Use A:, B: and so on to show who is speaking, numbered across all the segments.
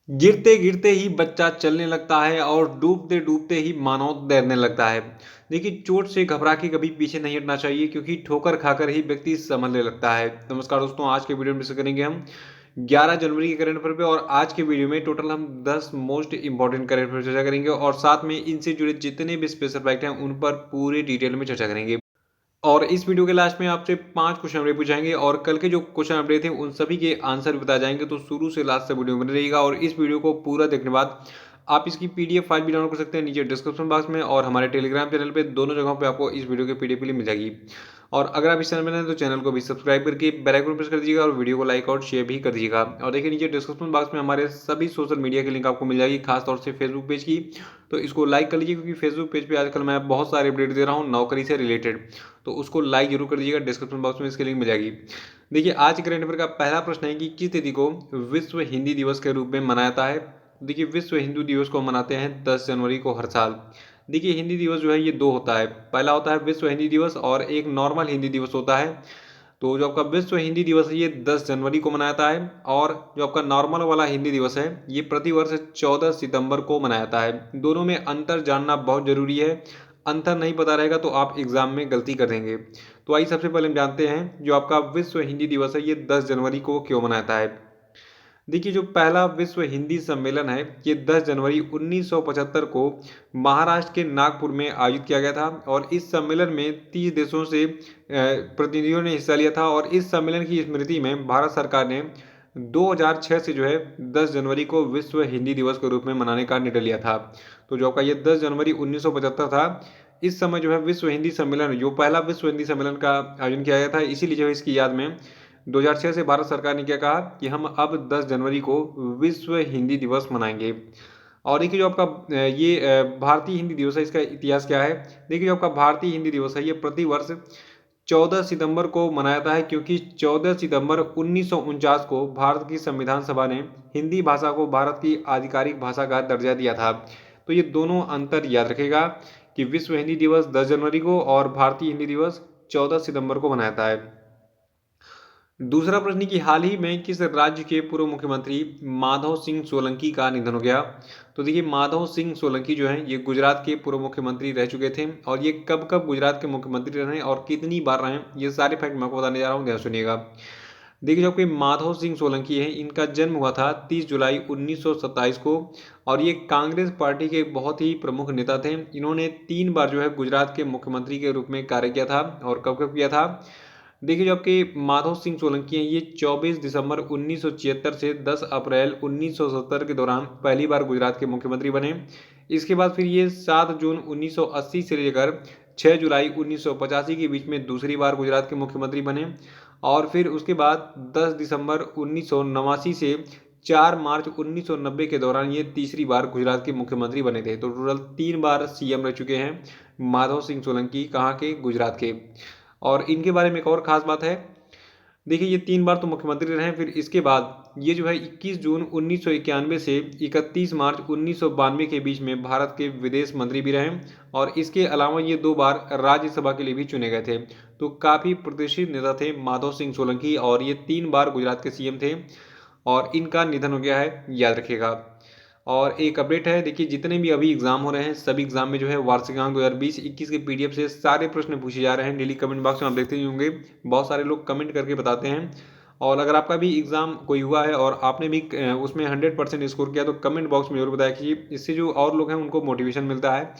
A: गिरते गिरते ही बच्चा चलने लगता है और डूबते डूबते ही मानव तैरने लगता है। देखिए, चोट से घबरा के कभी पीछे नहीं हटना चाहिए, क्योंकि ठोकर खाकर ही व्यक्ति संभलने लगता है। नमस्कार दोस्तों, आज के वीडियो में डिस्कस करेंगे हम 11 जनवरी के करंट अफेयर पे। और आज के वीडियो में टोटल हम 10 मोस्ट इंपॉर्टेंट करंट अफेयर चर्चा करेंगे, और साथ में इनसे जुड़े जितने भी स्पेशल फैक्ट हैं उन पर पूरे डिटेल में चर्चा करेंगे। और इस वीडियो के लास्ट में आपसे 5 क्वेश्चन अपडेट पूछाएंगे, और कल के जो क्वेश्चन अपडेट थे उन सभी के आंसर भी बताए जाएंगे। तो शुरू से लास्ट तक वीडियो बने रहिएगा, और इस वीडियो को पूरा देखने के बाद आप इसकी पीडीएफ फाइल भी डाउनलोड कर सकते हैं नीचे डिस्क्रिप्शन बॉक्स में, और हमारे टेलीग्राम चैनल पे दोनों जगहों पे आपको इस वीडियो की पीडीएफ मिल जाएगी। और अगर आप इस चैनल में नए हैं तो चैनल को भी सब्सक्राइब करके बेल आइकन प्रेस कर दीजिएगा, और वीडियो को लाइक और शेयर भी कर दीजिएगा। और देखिए, नीचे डिस्क्रिप्शन बॉक्स में हमारे सभी सोशल मीडिया की लिंक आपको मिल जाएगी, खासतौर से फेसबुक पेज की। तो इसको लाइक कर लीजिए, क्योंकि फेसबुक पेज पे आजकल मैं बहुत सारे अपडेट दे रहा हूँ नौकरी से रिलेटेड। तो उसको लाइक जरूर कर दीजिएगा, डिस्क्रिप्शन बॉक्स में इसकी लिंक मिल जाएगी। देखिए, आज करंट अफेयर का पहला प्रश्न है कि किस तिथि को विश्व हिंदी दिवस के रूप में मनाया जाता है। देखिए, विश्व हिंदू दिवस को मनाते हैं 10 जनवरी को हर साल। देखिए, हिंदी दिवस जो है ये दो होता है। पहला होता है विश्व हिंदी दिवस, और एक नॉर्मल हिंदी दिवस होता है। तो जो आपका विश्व हिंदी दिवस है ये 10 जनवरी को मनाया जाता है, और जो आपका नॉर्मल वाला हिंदी दिवस है ये प्रतिवर्ष 14 सितंबर को मनाया जाता है। दोनों में अंतर जानना बहुत जरूरी है। अंतर नहीं पता रहेगा तो आप एग्जाम में गलती कर देंगे। तो आइए सबसे पहले हम जानते हैं जो आपका विश्व हिंदी दिवस है ये 10 जनवरी को क्यों मनाया जाता है। देखिए, जो पहला विश्व हिंदी सम्मेलन है ये 10 जनवरी 1975 को महाराष्ट्र के नागपुर में आयोजित किया गया था, और इस सम्मेलन में 30 देशों से प्रतिनिधियों ने हिस्सा लिया था। और इस सम्मेलन की स्मृति में भारत सरकार ने 2006 से जो है 10 जनवरी को विश्व हिंदी दिवस के रूप में मनाने का निर्णय लिया था। तो जो आपका ये 10 जनवरी 1975 था, इस समय जो है विश्व हिंदी सम्मेलन, जो पहला विश्व हिंदी सम्मेलन का आयोजन किया गया था, इसीलिए जो है इसकी याद में 2006 से भारत सरकार ने क्या कहा कि हम अब 10 जनवरी को विश्व हिंदी दिवस मनाएंगे। और देखिए, जो आपका भारतीय हिंदी दिवस है, इसका इतिहास क्या है। देखिए, जो आपका भारतीय हिंदी दिवस है ये प्रतिवर्ष 14 सितंबर को मनाया जाता है, क्योंकि 14 सितंबर 1949 को भारत की संविधान सभा ने हिंदी भाषा को भारत की आधिकारिक भाषा का दर्जा दिया था। तो ये दोनों अंतर याद रखेगा कि विश्व हिंदी दिवस 10 जनवरी को और भारतीय हिंदी दिवस 14 सितंबर को मनाया जाता है। दूसरा प्रश्न कि हाल ही में किस राज्य के पूर्व मुख्यमंत्री माधव सिंह सोलंकी का निधन हो गया। तो देखिए, माधव सिंह सोलंकी जो है ये गुजरात के पूर्व मुख्यमंत्री रह चुके थे, और ये कब कब गुजरात के मुख्यमंत्री रहे और कितनी बार रहे, ये सारे फैक्ट मैं आपको बताने जा रहा हूँ, ध्यान सुनिएगा। देखिए, जो आपके माधव सिंह सोलंकी है इनका जन्म हुआ था 30 जुलाई 1927 को, और ये कांग्रेस पार्टी के बहुत ही प्रमुख नेता थे। इन्होंने 3 बार जो है गुजरात के मुख्यमंत्री के रूप में कार्य किया था। और कब कब किया था। देखिए, जो आपके माधव सिंह सोलंकी हैं ये 24 दिसंबर 1976 से 10 अप्रैल 1970 के दौरान पहली बार गुजरात के मुख्यमंत्री बने। इसके बाद फिर ये 7 जून 1980 से लेकर 6 जुलाई 1985 के बीच में दूसरी बार गुजरात के मुख्यमंत्री बने। और फिर उसके बाद 10 दिसंबर 1989 से 4 मार्च 1990 के दौरान ये तीसरी बार गुजरात के मुख्यमंत्री बने थे। तो टोटल 3 बार सीएम रह चुके हैं माधव सिंह सोलंकी, कहाँ के, गुजरात के। और इनके बारे में एक और खास बात है। देखिए, ये 3 बार तो मुख्यमंत्री रहे, फिर इसके बाद ये जो है 21 जून 1991 से 31 मार्च 1992 के बीच में भारत के विदेश मंत्री भी रहे। और इसके अलावा ये 2 बार राज्यसभा के लिए भी चुने गए थे। तो काफ़ी प्रतिष्ठित नेता थे माधव सिंह सोलंकी, और ये 3 बार गुजरात के सीएम थे, और इनका निधन हो गया है, याद रखिएगा। और एक अपडेट है, देखिए जितने भी अभी एग्जाम हो रहे हैं सभी एग्जाम में जो है वार्षिकांक 2020-21 के पीडीएफ से सारे प्रश्न पूछे जा रहे हैं। डेली कमेंट बॉक्स में आप देखते ही होंगे, बहुत सारे लोग कमेंट करके बताते हैं। और अगर आपका भी एग्जाम कोई हुआ है और आपने भी उसमें 100% स्कोर किया, तो कमेंट बॉक्स में जरूर बताया कीजिए, इससे जो और लोग हैं उनको मोटिवेशन मिलता है।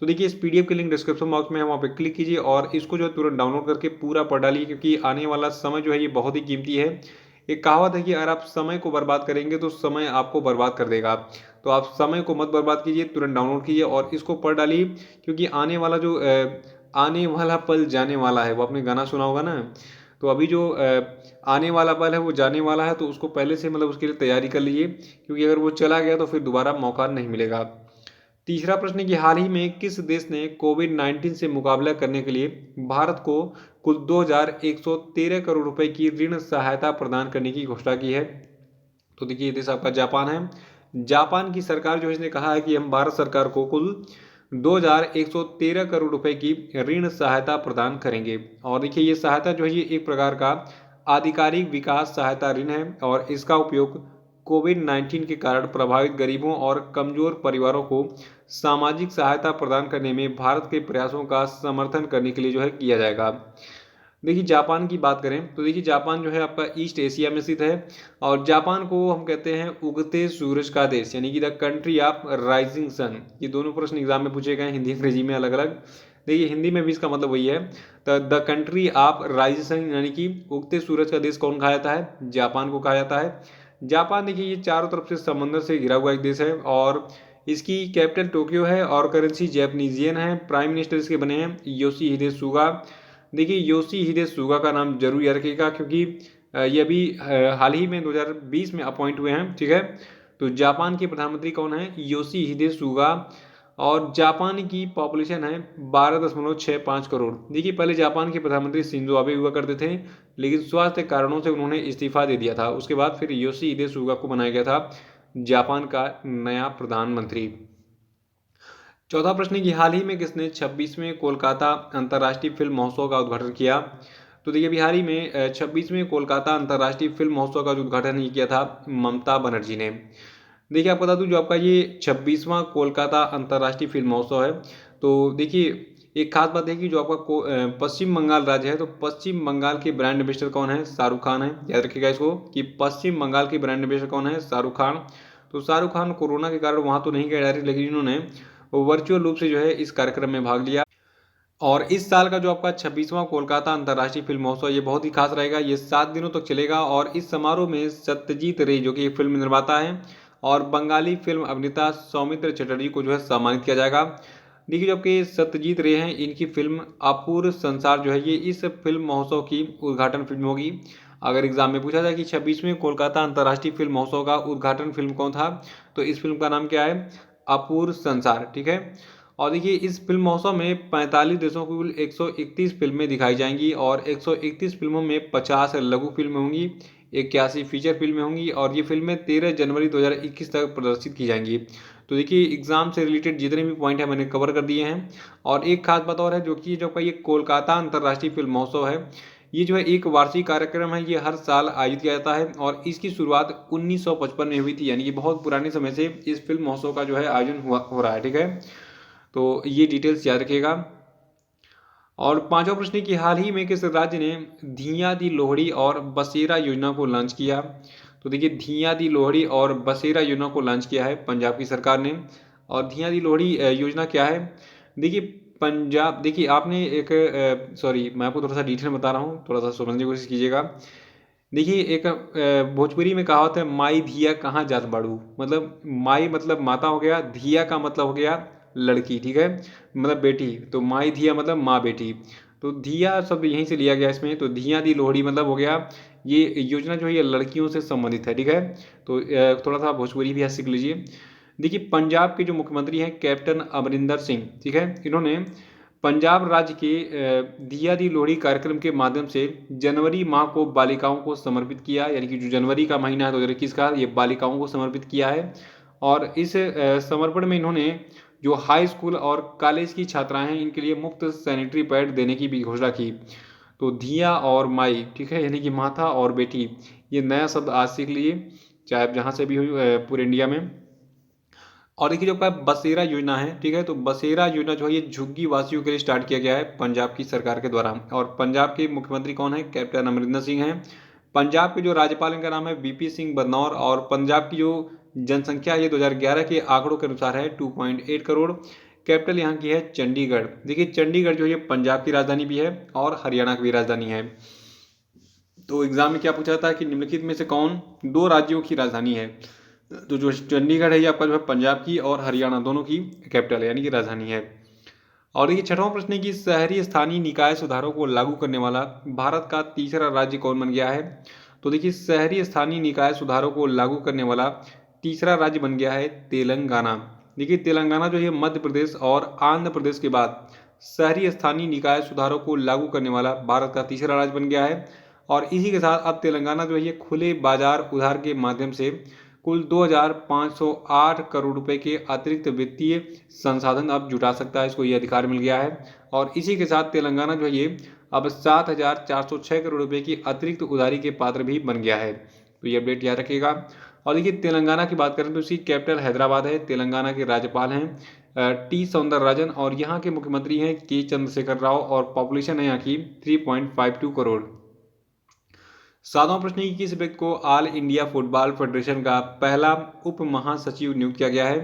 A: तो देखिए, इस पीडीएफ की लिंक डिस्क्रिप्शन बॉक्स में है, वहाँ पे क्लिक कीजिए और इसको जो है तुरंत डाउनलोड करके पूरा पढ़ डालिए, क्योंकि आने वाला समय जो है ये बहुत ही कीमती है। एक कहावत है कि अगर आप समय को बर्बाद करेंगे तो समय आपको बर्बाद कर देगा। तो आप समय को मत बर्बाद कीजिए, तुरंत डाउनलोड कीजिए और इसको पढ़ डालिए, क्योंकि आने वाला पल जाने वाला है, वो आपने गाना सुना होगा ना। तो अभी जो आने वाला पल है वो जाने वाला है, तो उसको पहले से मतलब उसके लिए तैयारी कर लीजिए, क्योंकि अगर वो चला गया तो फिर दोबारा मौका नहीं मिलेगा। तीसरा प्रश्न है कि हाल ही में किस देश ने कोविड-19 से मुकाबला करने के लिए भारत को कुल 2113 करोड़ रुपए की ऋण सहायता प्रदान करने की घोषणा की है। तो देखिए, ये देश आपका जापान है। जापान की सरकार जो है इसने कहा है कि हम भारत सरकार को कुल 2113 करोड़ रुपए की ऋण सहायता प्रदान करेंगे। और देखिए, ये सहायता जो है ये एक प्रकार का आधिकारिक विकास सहायता ऋण है, और इसका उपयोग कोविड-19 के कारण प्रभावित गरीबों और कमजोर परिवारों को सामाजिक सहायता प्रदान करने में भारत के प्रयासों का समर्थन करने के लिए जो है किया जाएगा। देखिए जापान की बात करें तो देखिए जापान जो है आपका ईस्ट एशिया में स्थित है और जापान को हम कहते हैं उगते सूरज का देश यानी कि the country of rising sun. ये दोनों प्रश्न एग्जाम में पूछे गए हिंदी अंग्रेजी में अलग अलग। देखिए हिंदी में भी इसका मतलब वही है। तो the country of rising sun यानी कि उगते सूरज का देश कौन कहा जाता है? जापान को कहा जाता है। जापान देखिए ये चारों तरफ से समंदर से घिरा हुआ एक देश है और इसकी कैपिटल टोक्यो है और करेंसी जैपनीजियन है। प्राइम मिनिस्टर इसके बने हैं योशिहिदे सुगा। देखिए योशिहिदे सुगा का नाम जरूर याद रखिएगा क्योंकि ये अभी हाल ही में 2020 में अपॉइंट हुए हैं। ठीक है, तो जापान के प्रधानमंत्री कौन है? Yoshihide Suga. और जापान की पॉपुलेशन है 12.65 करोड़। देखिए पहले जापान के प्रधानमंत्री शिंजो आबे हुआ करते थे लेकिन स्वास्थ्य कारणों से उन्होंने इस्तीफा दे दिया था। उसके बाद फिर योशिहिदे सुगा को बनाया गया था जापान का नया प्रधानमंत्री। चौथा प्रश्न है कि हाल ही में किसने 26वें कोलकाता अंतर्राष्ट्रीय फिल्म महोत्सव का उद्घाटन किया? तो देखिए अभी हाल ही में 26वें कोलकाता अंतर्राष्ट्रीय फिल्म महोत्सव का जो उद्घाटन ही किया था ममता बनर्जी ने। देखिए आपको बता दूं जो आपका ये 26वां कोलकाता अंतर्राष्ट्रीय फिल्म महोत्सव है तो देखिए एक खास बात है कि जो आपका पश्चिम बंगाल राज्य है तो पश्चिम बंगाल के ब्रांड एम्बेसडर कौन है? शाहरुख खान है। याद रखिएगा इसको कि पश्चिम बंगाल के ब्रांड एम्बेसडर कौन है? शाहरुख खान। तो शाहरुख खान कोरोना के कारण वहाँ तो नहीं गए डायरेक्ट लेकिन इन्होंने वर्चुअल रूप से जो है इस कार्यक्रम में भाग लिया। और इस साल का जो आपका 26वां कोलकाता अंतर्राष्ट्रीय फिल्म महोत्सव ये बहुत ही खास रहेगा। ये 7 दिनों तक चलेगा और इस समारोह में सत्यजीत रे जो कि एक फिल्म निर्माता है और बंगाली फिल्म अभिनेता सौमित्र चटर्जी को जो है सम्मानित किया जाएगा। देखिए जो आपके सत्यजीत रे हैं इनकी फिल्म अपूर्व संसार जो है ये इस फिल्म महोत्सव की उद्घाटन फिल्म होगी। अगर एग्जाम में पूछा जाए कि 26वें कोलकाता अंतर्राष्ट्रीय फिल्म महोत्सव का उद्घाटन फिल्म कौन था तो इस फिल्म का नाम क्या है? अपूर्व संसार। ठीक है, और देखिए इस फिल्म महोत्सव में 45 देशों की कुल 131 फिल्में दिखाई जाएंगी और 131 फिल्मों में 50 लघु फिल्में होंगी, 81 फीचर फिल्में होंगी और ये फिल्में 13 जनवरी 2021 तक प्रदर्शित की जाएंगी। तो देखिए एग्जाम से रिलेटेड जितने भी पॉइंट हैं मैंने कवर कर दिए हैं। और एक खास बात और है जो कि जो का ये कोलकाता अंतर्राष्ट्रीय फिल्म महोत्सव है ये जो है एक वार्षिक कार्यक्रम है। ये हर साल आयोजित किया जाता है और इसकी शुरुआत 1955 में हुई थी यानी कि बहुत पुराने समय से इस फिल्म महोत्सव का जो है आयोजन हो रहा है। ठीक है, तो ये डिटेल्स याद रखिएगा। और पांचवा प्रश्न कि हाल ही में किस राज्य ने धिया दी लोहड़ी और बसेरा योजना को लॉन्च किया? तो देखिए धिया दी लोहड़ी और बसेरा योजना को लॉन्च किया है पंजाब की सरकार ने। और धिया दी लोहड़ी योजना क्या है? देखिए पंजाब, देखिए आपने एक सॉरी मैं आपको थोड़ा सा डिटेल में बता रहा हूँ, थोड़ा सा समझने की कोशिश कीजिएगा। देखिए एक भोजपुरी में कहावत है माई धिया कहाँ जात बाड़ू। मतलब माई मतलब माता हो गया, धिया का मतलब हो गया लड़की। ठीक है, मतलब बेटी। तो माई धिया मतलब माँ बेटी। तो धिया शब्द यहीं से लिया गया इसमें। तो धिया दी लोहड़ी मतलब हो गया ये योजना जो है ये लड़कियों से संबंधित है। ठीक है, तो थोड़ा सा भोजपुरी भी सीख लीजिए। देखिए पंजाब के जो मुख्यमंत्री हैं कैप्टन अमरिंदर सिंह, ठीक है, इन्होंने पंजाब राज्य के दिया दी लोहड़ी कार्यक्रम के माध्यम से जनवरी माह को बालिकाओं को समर्पित किया। यानी कि जो जनवरी का महीना है 2021 का ये बालिकाओं को समर्पित किया है। और इस समर्पण में इन्होंने जो हाई स्कूल और कॉलेज की छात्राएं हैं इनके लिए मुफ्त सैनिटरी पैड देने की भी घोषणा की। तो धिया और माई, ठीक है, यानी कि माता और बेटी, ये नया शब्द आज सीख लीजिए चाहे आप जहाँ से भी हो पूरे इंडिया में। और देखिए जो आपका बसेरा योजना है, ठीक है, तो बसेरा योजना जो है ये झुग्गी वासियों के लिए स्टार्ट किया गया है पंजाब की सरकार के द्वारा। और पंजाब के मुख्यमंत्री कौन है? कैप्टन अमरिंदर सिंह हैं। पंजाब के जो राज्यपाल इनका नाम है वीपी सिंह बदनौर। और पंजाब की जो जनसंख्या ये 2011 के आंकड़ों के अनुसार है 2.8 करोड़। कैपिटल यहाँ की है चंडीगढ़। देखिए चंडीगढ़ जो है पंजाब की राजधानी भी है और हरियाणा की भी राजधानी है। तो एग्जाम में क्या पूछा जाता है कि निम्नलिखित में से कौन दो राज्यों की राजधानी है? तो जो चंडीगढ़ है ये आपका जो है पंजाब की और हरियाणा दोनों की कैपिटल है यानी कि राजधानी है। और ये छठवां प्रश्न है कि शहरी स्थानीय निकाय सुधारों को लागू करने वाला भारत का तीसरा राज्य कौन बन गया है? तो देखिए शहरी स्थानीय निकाय सुधारों को लागू करने वाला तीसरा राज्य बन गया है तेलंगाना। देखिए तेलंगाना जो है मध्य प्रदेश और आंध्र प्रदेश के बाद शहरी स्थानीय निकाय सुधारों को लागू करने वाला भारत का तीसरा राज्य बन गया है। और इसी के साथ अब तेलंगाना जो है ये खुले बाजार उधार के माध्यम से कुल 2,508 करोड़ रुपए के अतिरिक्त वित्तीय संसाधन अब जुटा सकता है, इसको ये अधिकार मिल गया है। और इसी के साथ तेलंगाना जो है ये अब 7,406 करोड़ रुपए की अतिरिक्त उधारी के पात्र भी बन गया है। तो ये अपडेट याद रखिएगा। और देखिए तेलंगाना की बात करें तो इसकी कैपिटल हैदराबाद है। तेलंगाना के राज्यपाल हैं टी सौंदरराजन और यहाँ के मुख्यमंत्री हैं के चंद्रशेखर राव और पॉपुलेशन है यहाँ की 3.52 करोड़। सातवां प्रश्न है कि किस व्यक्ति को ऑल इंडिया फुटबॉल फेडरेशन का पहला उप महासचिव नियुक्त किया गया है।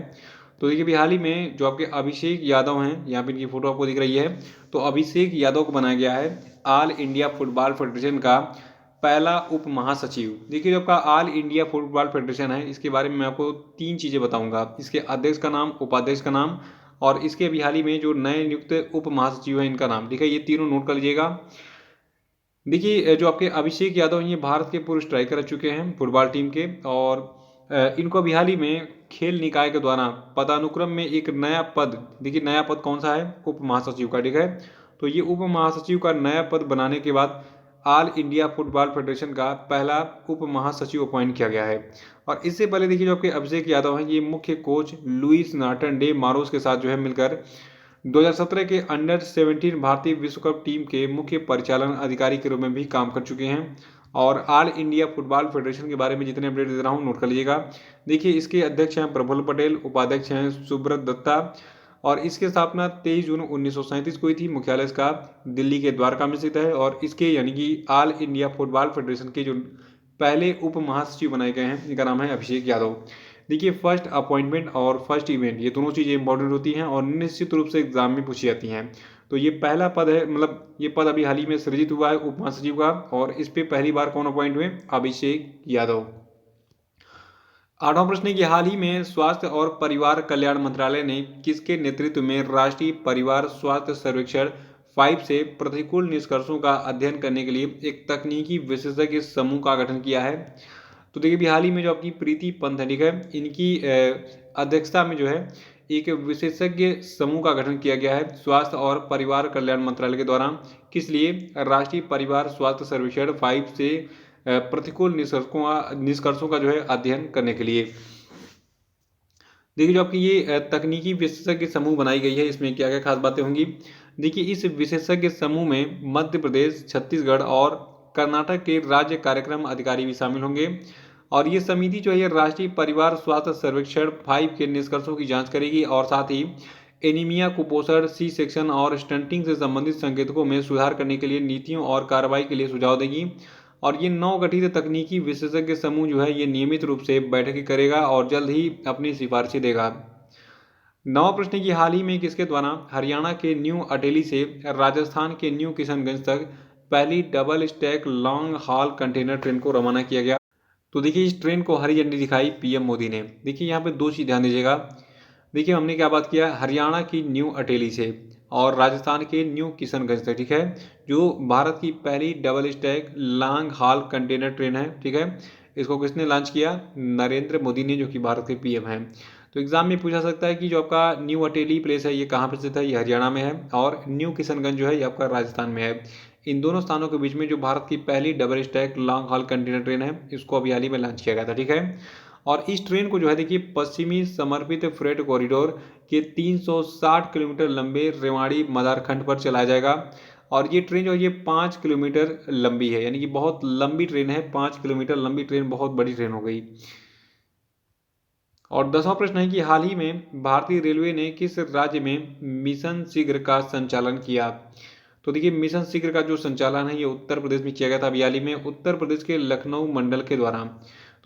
A: तो देखिए अभी हाल ही में जो आपके अभिषेक यादव हैं, यहाँ पे इनकी फोटो आपको दिख रही है, तो अभिषेक यादव को बनाया गया है ऑल इंडिया फुटबॉल फेडरेशन का पहला उप महासचिव। देखिए जो आपका ऑल इंडिया फुटबॉल फेडरेशन है, इसके बारे में मैं आपको तीन चीज़ें बताऊंगा। इसके अध्यक्ष का नाम, उपाध्यक्ष का नाम और इसके अभी हाल ही में जो नए नियुक्त उप महासचिव हैं इनका नाम। ठीक है, ये तीनों नोट कर लीजिएगा। देखिए जो आपके अभिषेक यादव हैं ये भारत के पूर्व स्ट्राइकर रह चुके हैं फुटबॉल टीम के, और इनको अभी हाल ही में खेल निकाय के द्वारा पदानुक्रम में एक नया पद, देखिए नया पद कौन सा है, उप महासचिव का। ठीक है, तो ये उप महासचिव का नया पद बनाने के बाद ऑल इंडिया फुटबॉल फेडरेशन का पहला उप महासचिव अपॉइंट किया गया है। और इससे पहले देखिए जो आपके अभिषेक यादव हैं ये मुख्य कोच लुइस नार्टन डे मारोस के साथ जो है मिलकर 2017 के अंडर 17 भारतीय विश्व कप टीम के मुख्य परिचालन अधिकारी के रूप में भी काम कर चुके हैं। और ऑल इंडिया फुटबॉल फेडरेशन के बारे में जितने अपडेट दे रहा हूँ नोट कर लीजिएगा। देखिए इसके अध्यक्ष हैं प्रफुल्ल पटेल, उपाध्यक्ष हैं सुब्रत दत्ता और इसकी स्थापना 23 जून 1937 को हुई थी। मुख्यालय इसका दिल्ली के द्वारका में स्थित है और इसके यानी कि ऑल इंडिया फुटबॉल फेडरेशन के जो पहले उप महासचिव बनाए गए हैं इनका नाम है अभिषेक यादव। देखिए फर्स्ट अपॉइंटमेंट और फर्स्ट इवेंट ये दोनों चीज़ें इंपॉर्टेंट होती हैं और निश्चित रूप से एग्जाम में पूछी जाती हैं। तो ये पहला पद है, मतलब ये पद अभी हाल ही में सृजित हुआ है उप महासचिव का, और इस पे पहली बार कौन अपॉइंट हुए, अभिषेक यादव। आठवां प्रश्न है कि हाल ही में स्वास्थ्य और परिवार कल्याण मंत्रालय ने किसके नेतृत्व में राष्ट्रीय परिवार स्वास्थ्य सर्वेक्षण 5 से प्रतिकूल निष्कर्षों का अध्ययन करने के लिए एक तकनीकी विशेषज्ञ समूह का गठन किया है। तो देखिए अभी हाल ही में जो आपकी प्रीति पंत है, ठीक है, इनकी अध्यक्षता में जो है एक विशेषज्ञ समूह का गठन किया गया है स्वास्थ्य और परिवार कल्याण मंत्रालय के द्वारा। किस लिए, राष्ट्रीय परिवार स्वास्थ्य सर्वेक्षण 5 से प्रतिकूल निष्कर्षों का जो है अध्ययन करने के लिए। देखिए जो आपकी ये तकनीकी विशेषज्ञ समूह बनाई गई है, इसमें क्या क्या खास बातें होंगी। देखिए इस विशेषज्ञ समूह में मध्य प्रदेश, छत्तीसगढ़ और कर्नाटक के राज्य कार्यक्रम अधिकारी भी शामिल होंगे। और ये समिति जो है ये राष्ट्रीय परिवार स्वास्थ्य सर्वेक्षण 5 के निष्कर्षों की जांच करेगी और साथ ही एनीमिया, कुपोषण, सी सेक्शन और स्टंटिंग से संबंधित संकेतकों में सुधार करने के लिए नीतियों और कार्रवाई के लिए सुझाव देगी। और ये नवगठित तकनीकी विशेषज्ञ समूह जो है ये नियमित रूप से बैठकें करेगा और जल्द ही अपनी सिफारिशें देगा। नवा प्रश्न की हाल ही में किसके द्वारा हरियाणा के न्यू अटेली से राजस्थान के न्यू किशनगंज तक पहली double stack long haul container train को रवाना किया गया। तो देखिए इस ट्रेन को हरी झंडी दिखाई पीएम मोदी ने। देखिए यहाँ पे दो चीज़ ध्यान दीजिएगा। देखिए हमने क्या बात किया, हरियाणा की न्यू अटेली से और राजस्थान के न्यू किशनगंज तक, ठीक है, जो भारत की पहली double stack long haul container train है। ठीक है, इसको किसने लॉन्च किया, नरेंद्र मोदी ने, जो कि भारत के पीएम हैं। तो एग्जाम में पूछा सकता है कि जो आपका न्यू अटेली प्लेस है ये कहाँ पर स्थित है, ये हरियाणा में है, और न्यू किशनगंज जो है ये आपका राजस्थान में है। इन दोनों स्थानों के बीच में जो भारत की पहली double stack long haul container train है इसको अभी हाल ही में लॉन्च किया गया था। ठीक है, और इस ट्रेन को जो है देखिए पश्चिमी समर्पित फ्रेट कॉरिडोर के 360 किलोमीटर लंबे रेवाड़ी मदारखंड पर चलाया जाएगा। और ये ट्रेन जो है ये 5 किलोमीटर लंबी है, यानी कि बहुत लंबी ट्रेन है। 5 किलोमीटर लंबी ट्रेन बहुत बड़ी ट्रेन हो गई। और 10वां प्रश्न है कि हाल ही में भारतीय रेलवे ने किस राज्य में मिशन शीघ्र का संचालन किया। तो देखिए मिशन शीघ्र का जो संचालन है ये उत्तर प्रदेश में किया गया था अभी हाल ही में, उत्तर प्रदेश के लखनऊ मंडल के द्वारा।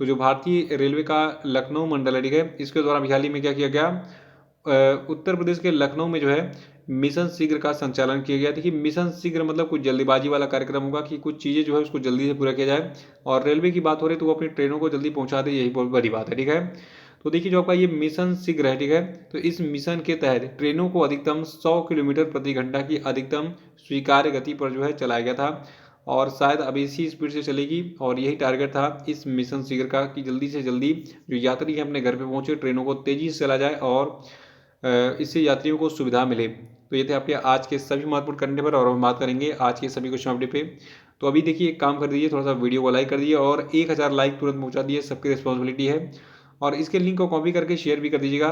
A: तो जो भारतीय रेलवे का लखनऊ मंडल है, ठीक है, इसके द्वारा अभी हाल ही में क्या किया गया, उत्तर प्रदेश के लखनऊ में जो है मिशन शीघ्र का संचालन किया गया। देखिए मिशन शीघ्र मतलब कुछ जल्दीबाजी वाला कार्यक्रम होगा कि कुछ चीज़ें जो है उसको जल्दी से पूरा किया जाए, और रेलवे की बात हो रही है तो वो अपनी ट्रेनों को जल्दी पहुंचा दे, यही बहुत बड़ी बात है। ठीक है, तो देखिए जो आपका ये मिशन शीघ्र है, ठीक है, तो इस मिशन के तहत ट्रेनों को अधिकतम 100 किलोमीटर प्रति घंटा की अधिकतम स्वीकार्य गति पर जो है चलाया गया था, और शायद अब इसी स्पीड से चलेगी। और यही टारगेट था इस मिशन शीघ्र का कि जल्दी से जल्दी जो यात्री हैं अपने घर पे पहुंचे, ट्रेनों को तेज़ी से चला जाए और इससे यात्रियों को सुविधा मिले। तो ये थे आपके आज के सभी महत्वपूर्ण करने पर, और हम बात करेंगे आज के सभी क्वेश्चन अपडेट पे। तो अभी देखिए एक काम कर दीजिए, थोड़ा सा वीडियो को लाइक कर दिए और 1000 लाइक तुरंत पहुंचा दिए, सबकी रिस्पॉन्सिबिलिटी है। और इसके लिंक को कॉपी करके शेयर भी कर दीजिएगा।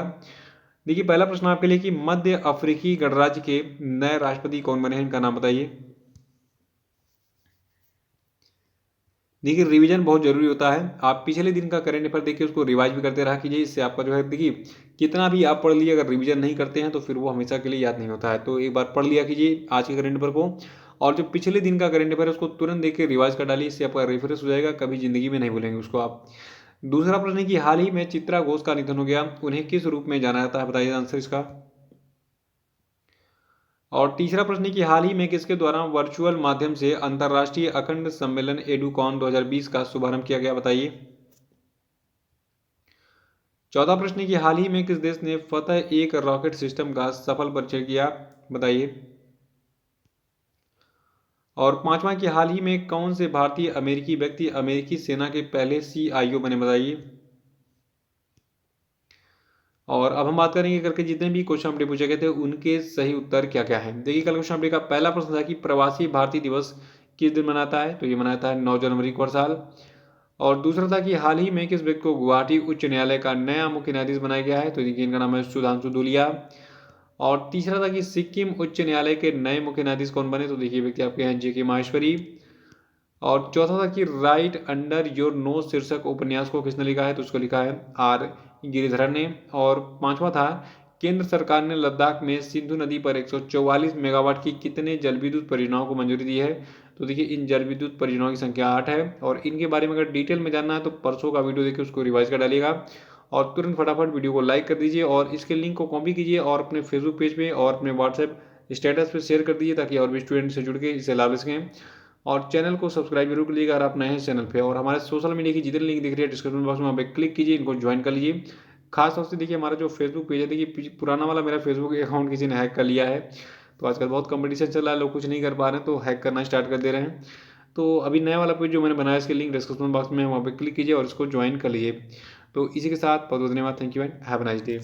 A: देखिए पहला प्रश्न आपके लिए कि मध्य अफ्रीकी गणराज्य के नए राष्ट्रपति कौन बने हैं, इनका नाम बताइए। देखिए रिवीजन बहुत जरूरी होता है। आप पिछले दिन का करंट अफेयर देखिए, उसको रिवाइज भी करते रहा कीजिए। इससे आपका जो है देखिए कितना भी आप पढ़ लिए, अगर रिवीजन नहीं करते हैं तो फिर वो हमेशा के लिए याद नहीं होता है। तो एक बार पढ़ लिया कीजिए आज के करंट अफेयर को, और जो पिछले दिन का करंट अफेयर है उसको तुरंत देख के रिवाइज कर डालिए। इससे आपका रिफ्रेश हो जाएगा, कभी जिंदगी में नहीं भूलेंगे उसको आप। दूसरा प्रश्न है कि हाल ही में चित्रा घोष का निधन हो गया, उन्हें किस रूप में जाना जाता है, बताइए आंसर इसका। और तीसरा प्रश्न है कि हाल ही में किसके द्वारा वर्चुअल माध्यम से अंतर्राष्ट्रीय अखंड सम्मेलन एडुकॉन 2020 का शुभारंभ किया गया, बताइए। चौथा प्रश्न है कि हाल ही में किस देश ने फतह एक रॉकेट सिस्टम का सफल परीक्षण किया, बताइए। और पांचवा कि हाल ही में कौन से भारतीय अमेरिकी व्यक्ति अमेरिकी सेना के पहले CIO बने, बताइए। और अब हम बात करेंगे करके जितने भी क्वेश्चन अपडेट पूछे गए थे उनके सही उत्तर क्या क्या है। देखिए कल क्वेश्चन अपडेट का पहला प्रश्न था कि प्रवासी भारतीय दिवस किस दिन मनाता है, तो ये मनाता है 9 जनवरी को हर साल। और दूसरा था कि हाल ही में किस व्यक्ति को गुवाहाटी उच्च न्यायालय का नया मुख्य न्यायाधीश बनाया गया है, तो देखिए इनका नाम है सुधांशु धूलिया। और तीसरा था कि सिक्किम उच्च न्यायालय के नए मुख्य न्यायाधीश कौन बने, तो देखिए व्यक्ति आपके हैं JK माहेश्वरी। और चौथा था कि राइट अंडर योर नोज शीर्षक उपन्यास को किसने लिखा है, तो उसको लिखा है R गिरिधरन ने। और पांचवा था केंद्र सरकार ने लद्दाख में सिंधु नदी पर 144 मेगावाट की कितने जल विद्युत परियोजनाओं को मंजूरी दी है, तो देखिए इन जल विद्युत परियोजनाओं की संख्या 8 है। और इनके बारे में अगर डिटेल में जानना है तो परसों का वीडियो देखिए, उसको रिवाइज कर डालिएगा। और तुरंत फटाफट वीडियो को लाइक कर दीजिए और इसके लिंक को कॉपी कीजिए और अपने फेसबुक पेज पे और अपने व्हाट्सएप स्टेटस पे शेयर कर दीजिए, ताकि और भी स्टूडेंट से जुड़ के इससे लाभ ले सकें। और चैनल को सब्सक्राइब जरूर कर लीजिएगा अगर आप नए हैं चैनल पे। और हमारे सोशल मीडिया की जितने लिंक दिख रही है डिस्क्रिप्शन बॉक्स में, वहाँ पे क्लिक कीजिए, इनको ज्वाइन कर लीजिए। खास तौर से देखिए हमारा जो फेसबुक पेज है, देखिए पुराना वाला मेरा फेसबुक अकाउंट किसी ने हैक कर लिया है। तो आजकल बहुत कंपटीशन चल रहा है, लोग कुछ नहीं कर पा रहे हैं तो हैक करना स्टार्ट कर दे रहे हैं। तो अभी नया वाला पेज जो मैंने बनाया इसके लिंक डिस्क्रिप्शन बॉक्स में, वहाँ पे क्लिक कीजिए और इसको ज्वाइन कर लीजिए। तो इसी के साथ बहुत बहुत धन्यवाद। Thank you and have a nice day.